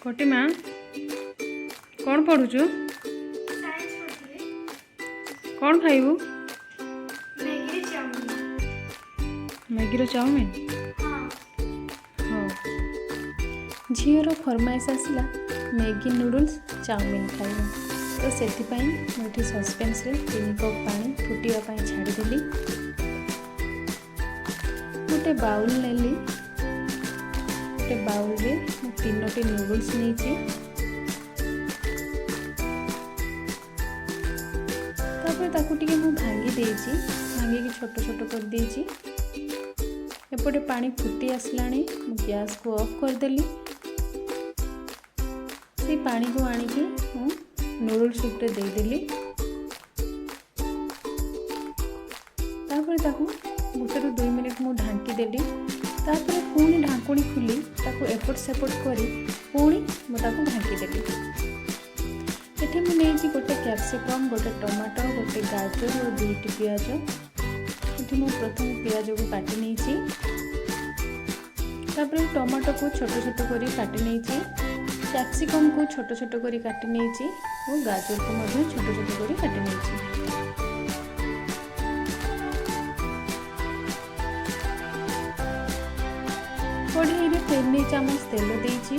कोटिमा कौन पढ़ुचु कौन खाइबू Maggi chowmein हाँ झीर फरमाइश आसला मैगी नूडल्स चाउमिन खाइबू तो से मुझे सस्पेन्स 3 कप पानी फुटा छाड़देली गोटे बाउल नेली गोटे बाउल रे 3टी नूडल्स नहीं भांगी देची भांगी छोट छोट कर देची एपटे पानी फुटी आसला गैस को ऑफ करदेली से पानी को आनिकी नूडल सूप रे देदेली गोटे रू 2 मिनिट मु ढांकी देली तापर पुणी ढांकुणी खुली ताको एपट सेपट करी पुणी मुझे ढांकी देली ये मुझे गोटे कैप्सिकम गोटे टमाटर गोटे गाजर और 2टी पियाज ये मुझे प्रथम पियाज को काटी नहीं टमाटो को छोट छोट कर काटी नहीं कैप्सिकम को छोट छोट कर काटी नहीं और गाजर को छोट छोट कर काटी नहीं कढ़ाई में 3 चामच तेल देची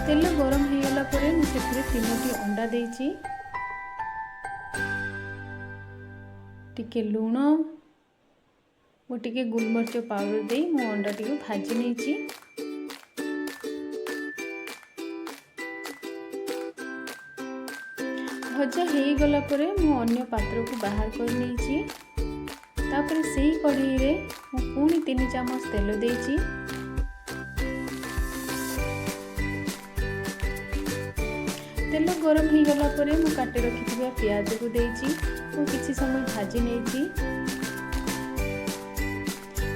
तेल गरम हो गला परे मुझे 3टी अंडा देची टिके लूण और टिके गोलमरीच पाउडर दे मो अंडा टिके भाजी नहीं भजा हो गला परे मु अन्य पात्र को बाहर कर नहीं तापर से कढ़ाई रे मु पुणी 3 चामच तेल देची तेल गरम हो गला परे मु काटी रखी प्याज को देची और किसी समय भाजी नहीं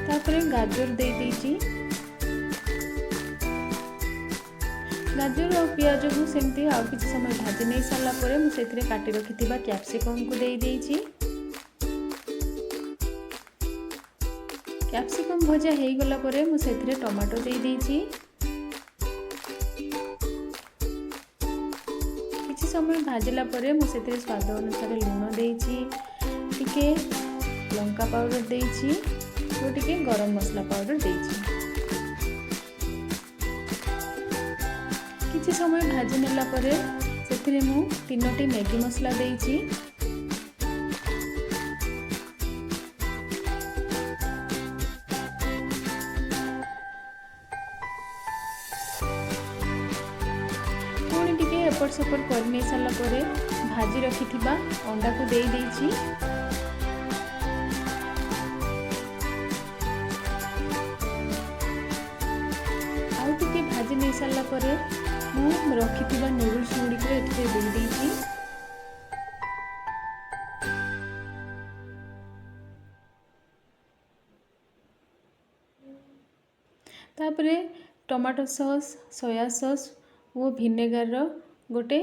तापर गाजर दे देची गाजर और पियाज को सेमती आउ किसी समय भाजी नहीं सारा पर मुझे काटी रखी कैप्सिकम को दे देची कैप्सिकम भजा हो गला परे मुझे टमाटो दे देची किसी समय भाजला परे मुझे स्वाद अनुसार लूण देची टिके लंका पाउडर देची और टिके गरम मसला पाउडर देची किसी समय भाजी नेला परे सेथिरे मु 3टी मैगी मसला देची पुणी टिके एपट सेपट कर नहीं सारा परे भाजी रखी अंडा को दे देची आउ टिके भाजी नहीं सारा परे मु रखी नूडल्स गुड़ी को एथिरे दे देची तापरे टमाटो सॉस सोया सॉस और विनेगार रो गोटे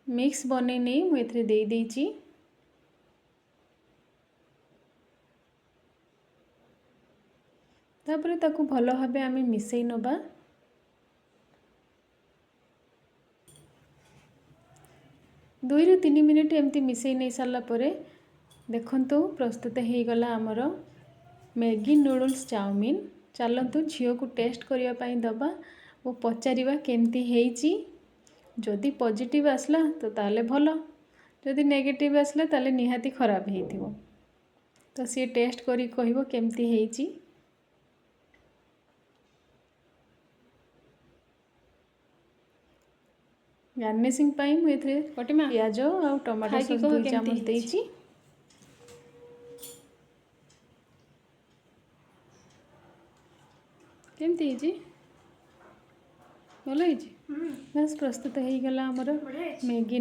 मिक्स बने नहीं मुझे दे देची तापरे ताकू भल भाबे आमे मिसई नबा 2 ରୁ 3 मिनिट एमती मिसई नहीं सारा परे देखंतु प्रस्तुत हो गला आमर मैगी नूडल्स चाउमिन चलतु झील को टेस्ट करने दबा और पचारिबा केमती हेची जदि पॉजिटिव आसला तो ताले भलो जदि नेगेटिव आसला ताले निहाती खराब हेतिबो तो सी टेस्ट करी कहबो केमती हेची गार्निशिंग पाई मु एथरे कटिमा प्याज और टमाटो सॉस 2 चामच देची केमती हेची भलो हेची बस प्रस्तुत हो गला हमर मैगी